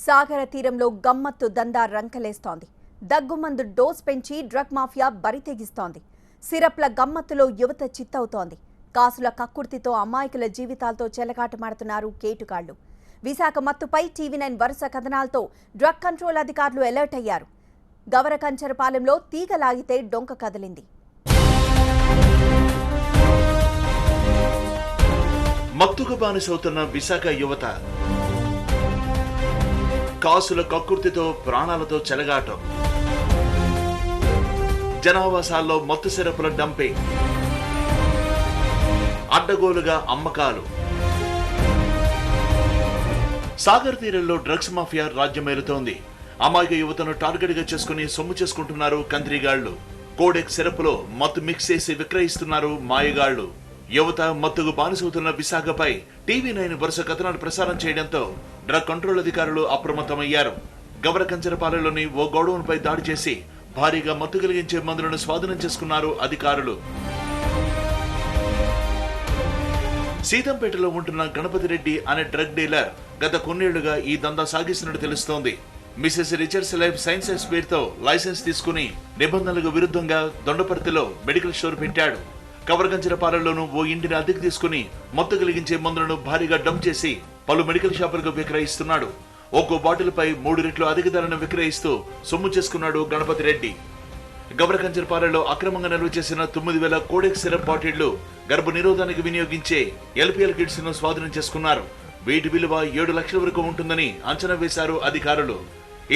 సాగర తీరంలో గమ్మత్తు దందా రంకలేస్తోంది. దగ్గుమందు డోస్ పెంచి డ్రగ్ మాఫియా బరితెగిస్తోంది. సిరప్ల గమ్మత్తులో యువత చిత్తవుతోంది. కాసుల కక్కుర్తితో అమాయకుల జీవితాలతో చెలగాటమాడుతున్నారు కేటుగాళ్లు. విశాఖ మత్తుపై TV9 వరుస కథనాలతో డ్రగ్ కంట్రోల్ అధికారులు అలర్ట్ అయ్యారు. గవరకంచరపాలెంలో తీగ లాగితే డొంక కదిలింది. మత్తుకు బానిసవుతున్న విశాఖ యువత కాసుల కక్కుర్తితో ప్రాణాలతో చెలగాటం. జనావాసాల్లో మత్తు సిరపుల డంపింగ్, అడ్డగోలుగా అమ్మకాలు. సాగర్ తీరంలో డ్రగ్స్ మాఫియా రాజ్యమేలుతోంది. అమాయక యువతను టార్గెట్ గా చేసుకుని సొమ్ము చేసుకుంటున్నారు కంత్రిగాళ్లు. కోడెక్ సిరపులో మత్తు మిక్స్ చేసి విక్రయిస్తున్నారు మాయగాళ్లు. యువత మత్తుకు బానిసవుతున్న విశాఖపై TV9 వరుస కథనాలు ప్రసారం చేయడంతో డ్రగ్ కంట్రోల్ అధికారులు అప్రమత్తమయ్యారు. గవరకంచరపాలెంలోని ఓ గోడౌన్ పై దాడి చేసి భారీగా మత్తు కలిగించే మందులను స్వాధీనం చేసుకున్నారు అధికారులు. సీతంపేటలో ఉంటున్న గణపతి రెడ్డి అనే డ్రగ్ డీలర్ గత కొన్నేళ్లుగా ఈ దందా సాగిస్తున్నట్టు తెలుస్తోంది. మిసెస్ రిచర్డ్స్ లైఫ్ సైన్సెస్ పేరుతో లైసెన్స్ తీసుకుని నిబంధనలకు విరుద్ధంగా దొండపర్తిలో మెడికల్ స్టోర్ పెట్టాడు. గవరకంచరపాలెంలోనూ ఓ ఇంటిని అద్దెకు తీసుకుని మత్తు కలిగించే మందులను భారీగా డంప్ చేసి పలు మెడికల్ షాపులకు విక్రయిస్తున్నాడు. ఒక్కో బాటిల్ పై 3 రెట్లు అధిక ధరను విక్రయిస్తూ సొమ్ము చేసుకున్నాడు గణపతి రెడ్డి. గవరకంచరపాలెంలో అక్రమంగా నిల్వ చేసిన 9,000 కోడెక్ సిరప్ బాటిళ్లు గర్భ నిరోధానికి వినియోగించే LPL కిట్స్ ను స్వాధీనం చేసుకున్నారు. వీటి విలువ 7 లక్షల వరకు ఉంటుందని అంచనా వేశారు అధికారులు.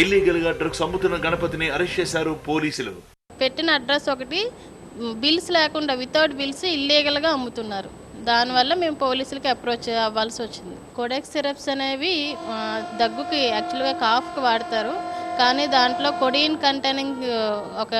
ఇల్లీగల్ గా డ్రగ్స్ అమ్ముతున్న గణపతిని అరెస్ట్ చేశారు పోలీసులు. పెట్టిన అడ్రస్ ఒకటి, బిల్స్ లేకుండా వితౌట్ బిల్స్ ఇల్లీగల్గా అమ్ముతున్నారు. దానివల్ల మేము పోలీసులకి అప్రోచ్ అవ్వాల్సి వచ్చింది. కోడెక్ సిరప్స్ అనేవి దగ్గుకి యాక్చువల్గా కాఫ్కి వాడతారు, కానీ దాంట్లో కొడిన్ కంటైనింగ్ ఒక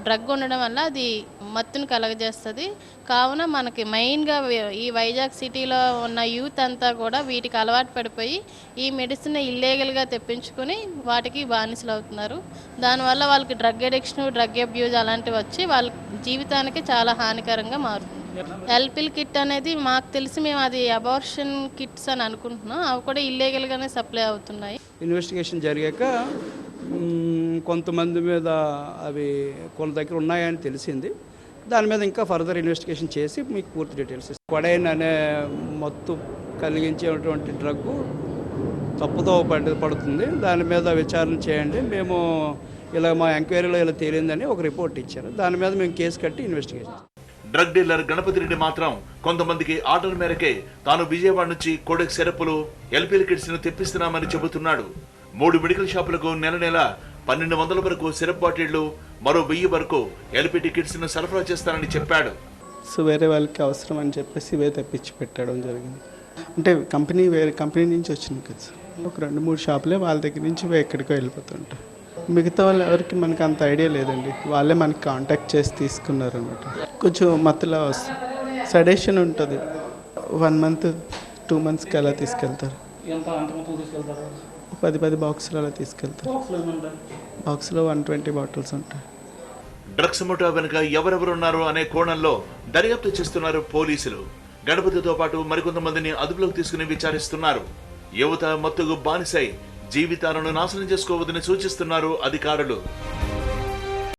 డ్రగ్ ఉండడం వల్ల అది మత్తును కలగజేస్తుంది. కావున మనకి మెయిన్గా ఈ వైజాగ్ సిటీలో ఉన్న యూత్ అంతా కూడా వీటికి అలవాటు పడిపోయి ఈ మెడిసిన్ ఇల్లీగల్గా తెప్పించుకొని వాటికి బానిసలు అవుతున్నారు. దానివల్ల వాళ్ళకి డ్రగ్ అడిక్షన్, డ్రగ్ అబ్యూజ్ అలాంటివి వచ్చి వాళ్ళ జీవితానికి చాలా హానికరంగా మారుతుంది. LPL కిట్ అనేది మాకు తెలిసి మేము అది అబార్షన్ కిట్స్ అని అనుకుంటున్నాం. అవి కూడా ఇల్లీగల్గానే సప్లై అవుతున్నాయి. ఇన్వెస్టిగేషన్ జరిగాక కొంతమంది మీద అవి కొంత దగ్గర ఉన్నాయని తెలిసింది. దాని మీద ఇంకా ఫర్దర్ ఇన్వెస్టిగేషన్ చేసి మీకు పూర్తి డీటెయిల్స్ ఇస్తాం. కొడైన్ అనే మత్తు కలిగించేటువంటి డ్రగ్ తప్పుతో పడుతుంది, దాని మీద విచారణ చేయండి. మేము ఇలా మా ఎంక్వైరీలో ఇలా తేలిందని ఒక రిపోర్ట్ ఇచ్చారు. దాని మీద మేము కేసు కట్టి investigation. Drug dealer Ganapathi Reddy మాత్రం కొంతమందికి ఆర్డర్ మేరకే తాను విజయవాడ నుంచి కోడెక్ సిరపులు LPL కిట్స్ ను తెప్పిస్తున్నామని చెబుతున్నాడు. 3 మెడికల్ షాపులకు నెల 1,200 వరకు సిరప్ బాటిళ్లు, మరో 1000 వరకు LPT కిట్స్ ను సరఫరా చేస్తానని చెప్పాడు. సో వేరే వాళ్ళకి అవసరం అని చెప్పేసి ఇవే తెప్పించి పెట్టడం జరిగింది. అంటే వేరే కంపెనీ నుంచి వచ్చింది కదా, ఒక 2-3 షాపులే వాళ్ళ దగ్గర నుంచి ఎక్కడికో వెళ్ళిపోతుంటాయి. మిగతా వాళ్ళు ఎవరికి మనకు అంత ఐడియా లేదండి, వాళ్ళే మనకి కాంటాక్ట్ చేసి తీసుకున్నారు అన్నమాట. కొంచెం మత్తులా వస్తుంది, సడేషన్ ఉంటుంది. 1 మంత్ 2 మంత్స్కి అలా తీసుకెళ్తారు. 10 బాక్సులు అలా తీసుకెళ్తారు. బాక్స్లో 120 బాటిల్స్ ఉంటాయి. డ్రగ్స్ ముఠా వెనుక ఎవరెవరున్నారు అనే కోణంలో దర్యాప్తు చేస్తున్నారు పోలీసులు. గణపతితో పాటు మరికొంతమందిని అదుపులోకి తీసుకుని విచారిస్తున్నారు. యువత మత్తుకు బానిసై జీవితాలను నాశనం చేసుకోవద్దని సూచిస్తున్నారు అధికారులు.